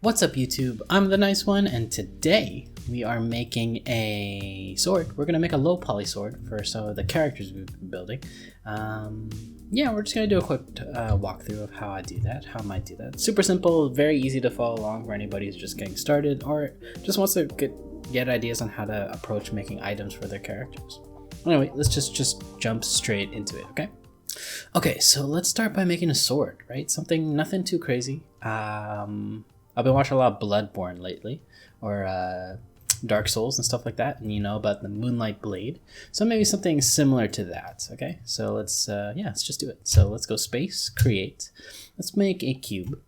What's up YouTube? I'm the nice one, and today we are making a sword. We're gonna make a low poly sword for some of the characters we've been building. Yeah, we're just gonna do a quick walkthrough of how I do that, how I might do that. Super simple, very easy to follow along for anybody who's just getting started or just wants to get ideas on how to approach making items for their characters. Anyway, let's just jump straight into it, okay? Okay, so let's start by making a sword, right? Nothing too crazy. I've been watching a lot of Bloodborne lately, or Dark Souls and stuff like that, and you know about the Moonlight Blade. So maybe something similar to that, okay? So let's just do it. So let's go space, create. Let's make a cube.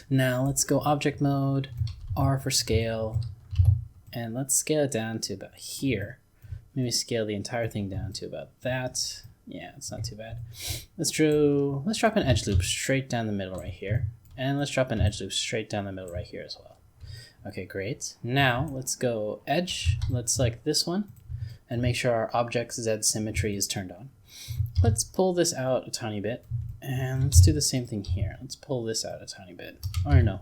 Now let's go object mode, R for scale, and let's scale it down to about here. Maybe scale the entire thing down to about that. Yeah, it's not too bad. Let's drop an edge loop straight down the middle right here. And let's drop an edge loop straight down the middle right here as well. Okay, great. Now let's go edge. Let's select this one and make sure our object Z symmetry is turned on. Let's pull this out a tiny bit and let's do the same thing here. Let's pull this out a tiny bit. Or no,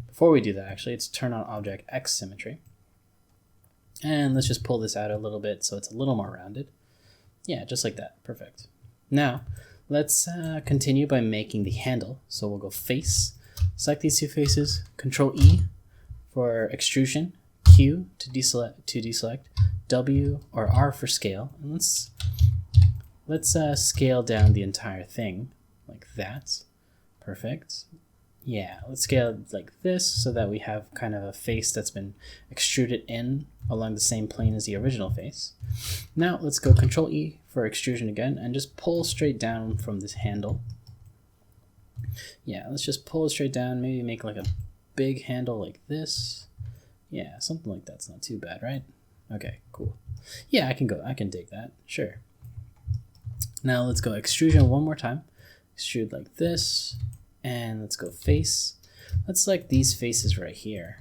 before we do that actually, let's turn on object X symmetry. And let's just pull this out a little bit so it's a little more rounded. Yeah, just like that. Perfect. Now let's continue by making the handle. So we'll go face, select these two faces, Control E for extrusion, Q to deselect, W or R for scale, and let's scale down the entire thing like that. Perfect. Yeah, let's scale it like this so that we have kind of a face that's been extruded in along the same plane as the original face. Now let's go Control E for extrusion again and just pull straight down from this handle. Yeah, let's just pull it straight down, maybe make like a big handle like this. Yeah, something like that's not too bad, right? Okay, cool. Yeah, I can dig that, sure. Now let's go extrusion one more time. Extrude like this, and let's go face. Let's select these faces right here.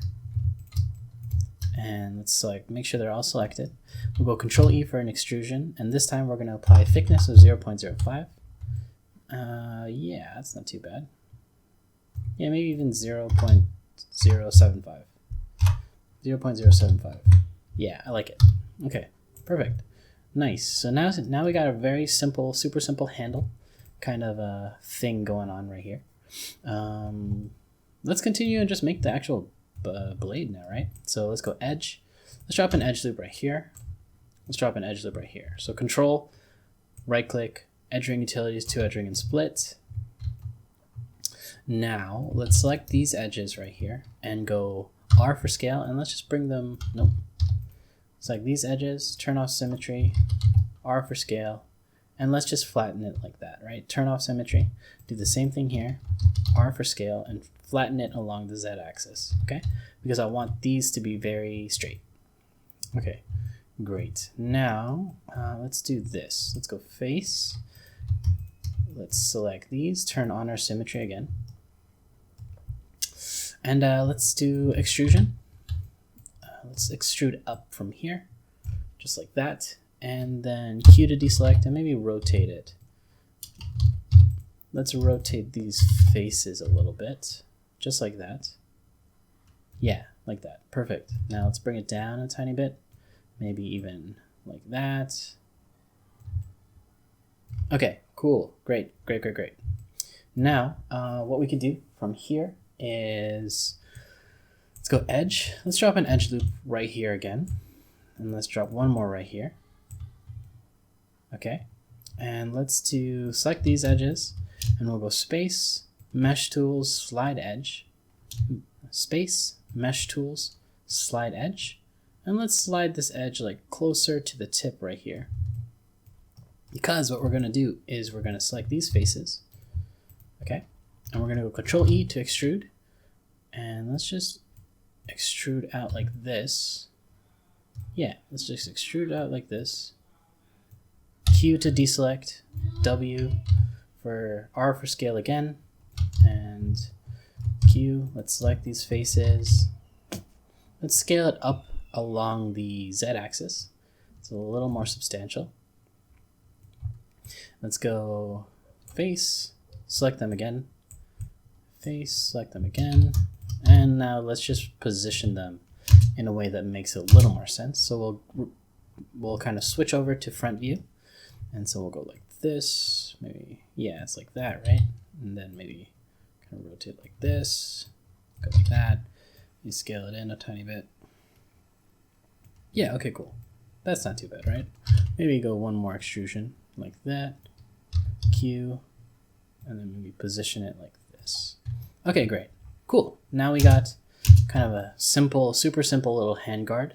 And let's make sure they're all selected. We'll go Control E for an extrusion, and this time we're going to apply a thickness of 0.05. Yeah, that's not too bad. Yeah, maybe even 0.075. 0.075. Yeah, I like it. Okay, perfect. Nice. So now we got a very simple, super simple handle kind of a thing going on right here. Let's continue and just make the actual blade now, right? So let's go edge. Let's drop an edge loop right here. Let's drop an edge loop right here. So Control, right click, edge ring utilities, to edge ring and split. Now let's select these edges right here and go R for scale, and let's just bring them, nope. Select these edges, turn off symmetry, R for scale, and let's just flatten it like that, right? Turn off symmetry, do the same thing here, R for scale, and flatten it along the Z axis, okay? Because I want these to be very straight. Okay, great. Now, let's do this. Let's go face. Let's select these, turn on our symmetry again. And let's do extrusion. Let's extrude up from here, just like that. And then Q to deselect and maybe rotate it. Let's rotate these faces a little bit, just like that. Yeah, like that. Perfect. Now let's bring it down a tiny bit, maybe even like that. Okay, cool. Great. Now, what we can do from here is let's go edge. Let's drop an edge loop right here again, and let's drop one more right here. Okay, and let's select these edges, and we'll go space, mesh tools, slide edge, space, mesh tools, slide edge, and let's slide this edge like closer to the tip right here. Because what we're going to do is we're going to select these faces, okay, and we're going to go Control E to extrude, and let's just extrude out like this. Yeah, let's just extrude out like this. Q to deselect, W for R for scale again, and Q. Let's select these faces. Let's scale it up along the Z axis. It's a little more substantial. Let's go face, select them again, face, select them again. And now let's just position them in a way that makes it a little more sense. So we'll kind of switch over to front view. And so we'll go like this, maybe, yeah, it's like that, right? And then maybe kind of rotate like this, go like that. You scale it in a tiny bit. Yeah, okay, cool. That's not too bad, right? Maybe go one more extrusion like that, Q, and then maybe position it like this. Okay, great. Cool. Now we got kind of a simple, super simple little handguard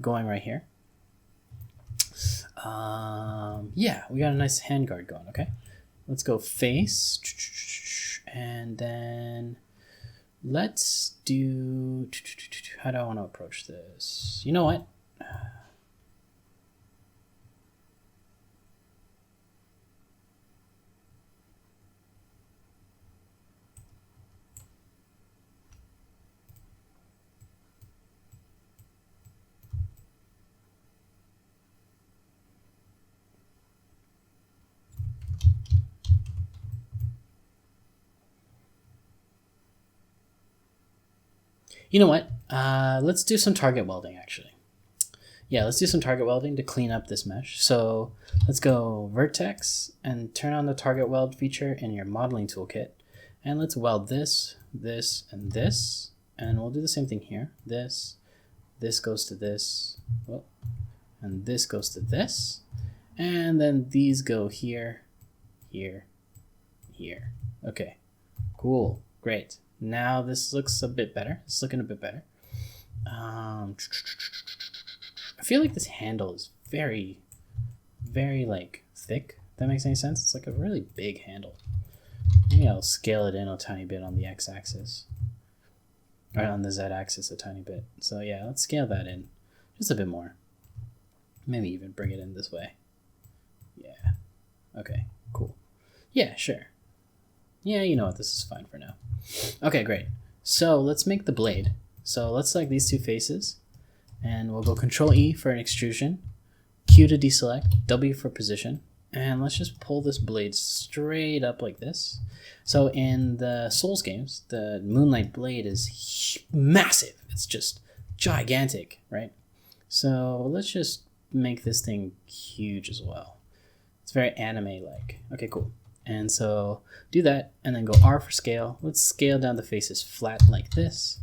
going right here. Yeah, we got a nice handguard going, okay? Let's go face, and then let's do, how do I want to approach this? You know what? You know what? Let's do some target welding, actually. Yeah, let's do some target welding to clean up this mesh. So let's go vertex and turn on the target weld feature in your modeling toolkit. And let's weld this, this, and this. And we'll do the same thing here. This goes to this, and this goes to this. And then these go here, here, here. Okay, cool, great. Now this looks a bit better. It's looking a bit better. I feel like this handle is very, very like thick. If that makes any sense. It's like a really big handle. Maybe I'll scale it in a tiny bit on the x-axis, or on the z-axis a tiny bit. So yeah, let's scale that in just a bit more. Maybe even bring it in this way. Yeah. Okay. Cool. Yeah. Sure. Yeah, you know what, this is fine for now. Okay, great. So let's make the blade. So let's select these two faces, and we'll go Control E for an extrusion, Q to deselect, W for position, and let's just pull this blade straight up like this. So in the Souls games, the Moonlight blade is massive. It's just gigantic, right? So let's just make this thing huge as well. It's very anime-like. Okay, cool. And so do that, and then go R for scale. Let's scale down the faces flat like this.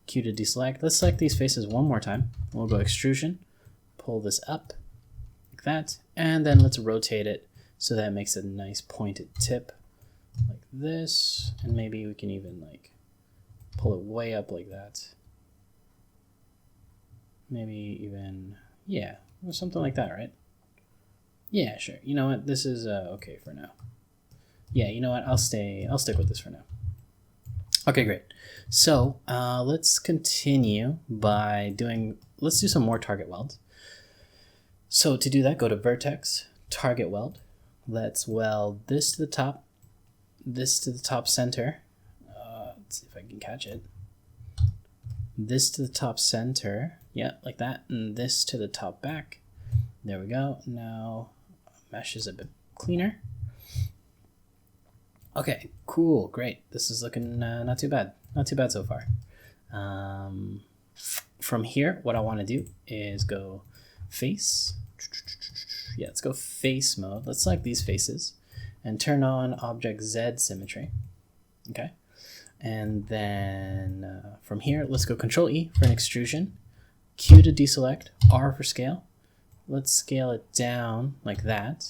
Q to deselect. Let's select these faces one more time. We'll go extrusion, pull this up like that, and then let's rotate it so that it makes a nice pointed tip like this. And maybe we can even like pull it way up like that. Maybe even, yeah, or something like that, right? Yeah, sure. You know what? This is okay for now. Yeah, you know what? I'll stick with this for now. Okay, great. So let's continue by let's do some more target welds. So to do that, go to vertex, target weld. Let's weld this to the top, this to the top center. Let's see if I can catch it. This to the top center. Yeah, like that. And this to the top back. There we go. Now mesh is a bit cleaner. Okay, cool, great. This is looking not too bad. Not too bad so far. From here, what I want to do is go face. Yeah, let's go face mode. Let's select these faces and turn on object Z symmetry. Okay. And then from here, let's go Control E for an extrusion, Q to deselect, R for scale. Let's scale it down like that.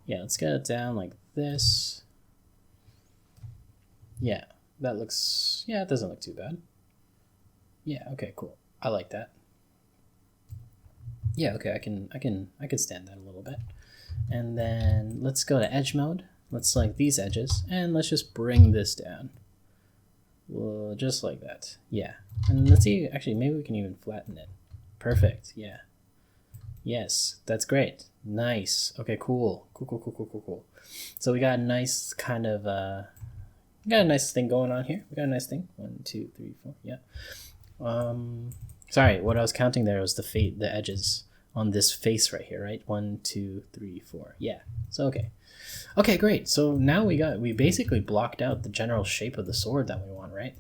Yeah, let's scale it down like this. Yeah, that looks, yeah, it doesn't look too bad. Yeah, okay, cool. I like that. Yeah, okay, I can stand that a little bit. And then let's go to edge mode. Let's select these edges and let's just bring this down. Well, just like that. Yeah. And let's see, actually, maybe we can even flatten it. Perfect. Yeah. Yes, that's great. Nice. Okay, cool. Cool. So we got a nice kind of, we got a nice thing going on here. We got a nice thing. 1, 2, 3, 4. Yeah. Sorry, what I was counting there was the edges on this face right here, right? 1, 2, 3, 4. Yeah. So okay. Okay, great. So now we basically blocked out the general shape of the sword that we want, right?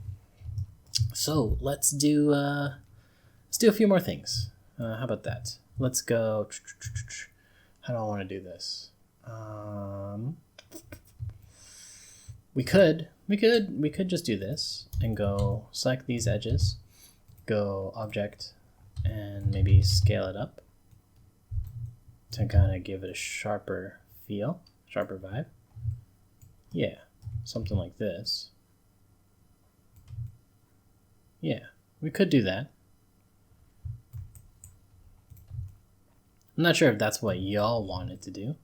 So let's do a few more things. How about that? Let's go. How do I want to do this? We could just do this and go select these edges, go object, and maybe scale it up to kind of give it a sharper feel, sharper vibe. Yeah, something like this. Yeah, we could do that. I'm not sure if that's what y'all wanted to do.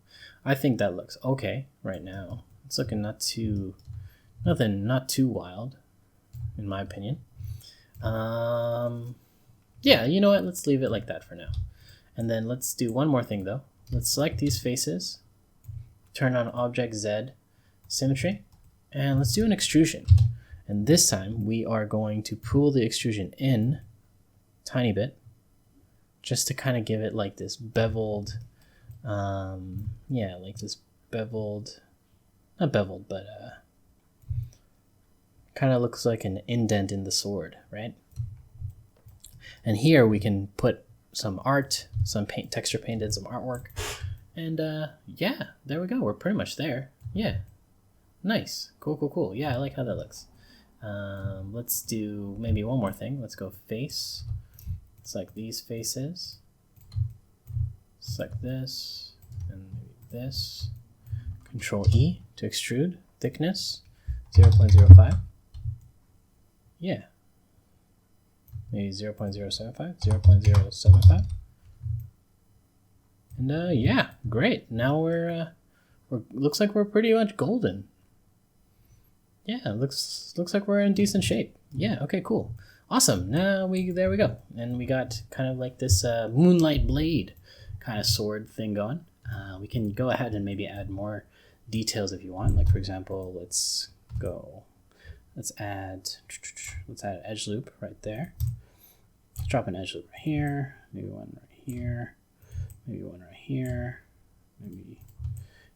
I think that looks okay right now. It's looking not too wild, in my opinion. Yeah, you know what? Let's leave it like that for now. And then let's do one more thing though. Let's select these faces, turn on Object Z Symmetry, and let's do an extrusion. And this time we are going to pull the extrusion in a tiny bit, just to kind of give it like this beveled, yeah, like this beveled, not beveled, but kind of looks like an indent in the sword, right? And here we can put some art, some paint, texture painted, some artwork, and yeah, there we go. We're pretty much there. Yeah, nice, cool. Yeah, I like how that looks. Let's do maybe one more thing. Let's go face. Select these faces. Select this and maybe this. Control E to extrude. Thickness 0.05. Yeah. Maybe 0.075, 0.075. And yeah, great. Now we're looks like we're pretty much golden. Yeah, looks like we're in decent shape. Yeah, okay, cool. Awesome. Now there we go. And we got kind of like this moonlight blade kind of sword thing going. We can go ahead and maybe add more details if you want. Like for example, let's add an edge loop right there. Let's drop an edge loop right here, maybe one right here, maybe one right here, maybe,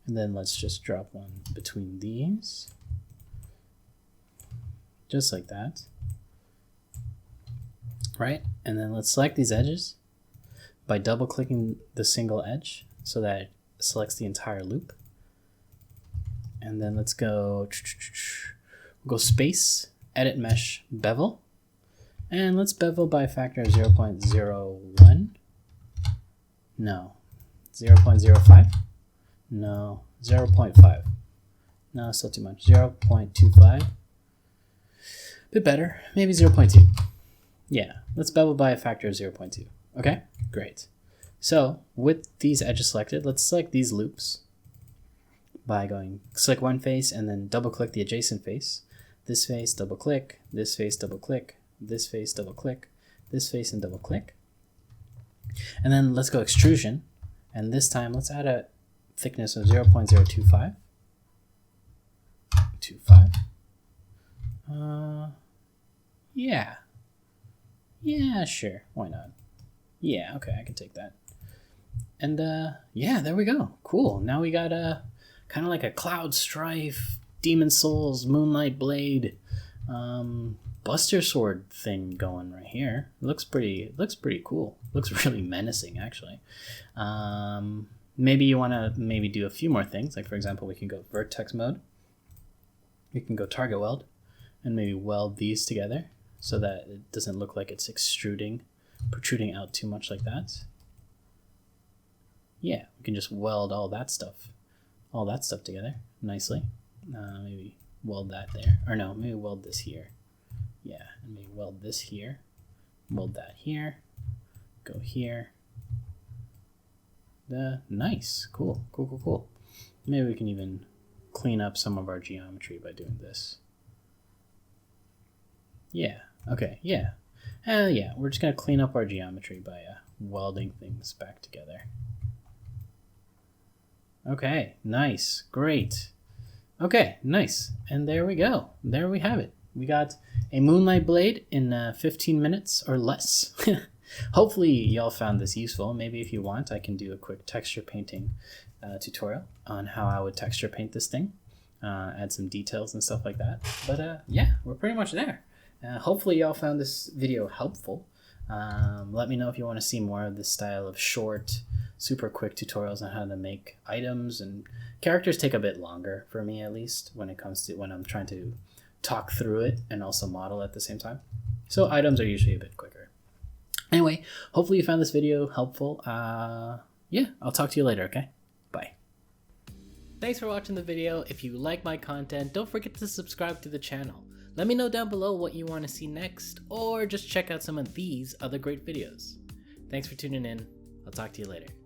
and then let's just drop one between these, just like that, right? And then let's select these edges by double clicking the single edge so that it selects the entire loop. And then let's go space, edit mesh, bevel. And let's bevel by a factor of 0.01. No. 0.05? No. 0.5. No, still too much. 0.25. Bit better. Maybe 0.2. Yeah, let's bevel by a factor of 0.2. Okay, great. So with these edges selected, let's select these loops by going select one face and then double click the adjacent face. This face, double click, this face, double click, this face, double click, this face, and double click. And then let's go extrusion. And this time let's add a thickness of 0.025. 25. Yeah. Yeah, sure. Why not? Yeah, okay, I can take that. And yeah, there we go. Cool. Now we got kind of like a Cloud Strife, Demon Souls, Moonlight Blade, Buster Sword thing going right here. Looks pretty cool. Looks really menacing, actually. Maybe you want to do a few more things. Like for example, we can go vertex mode. We can go target weld, and maybe weld these together so that it doesn't look like it's protruding out too much like that. Yeah, we can just weld all that stuff together nicely. Maybe weld that there, or no, maybe weld this here. Yeah, and maybe weld this here, weld that here, go here. Nice, cool. Maybe we can even clean up some of our geometry by doing this. Yeah, okay, yeah. Yeah, we're just gonna clean up our geometry by welding things back together. Okay, nice, great. Okay, nice. And there we go. There we have it. We got a Moonlight Blade in 15 minutes or less. Hopefully y'all found this useful. Maybe if you want, I can do a quick texture painting tutorial on how I would texture paint this thing, add some details and stuff like that. But yeah, we're pretty much there. Hopefully y'all found this video helpful. Let me know if you want to see more of this style of short, super quick tutorials on how to make items, and characters take a bit longer for me, at least when I'm trying to talk through it and also model at the same time. So items are usually a bit quicker. Anyway, hopefully you found this video helpful. Yeah, I'll talk to you later, okay? Bye. Thanks for watching the video. If you like my content, don't forget to subscribe to the channel. Let me know down below what you want to see next, or just check out some of these other great videos. Thanks for tuning in. I'll talk to you later.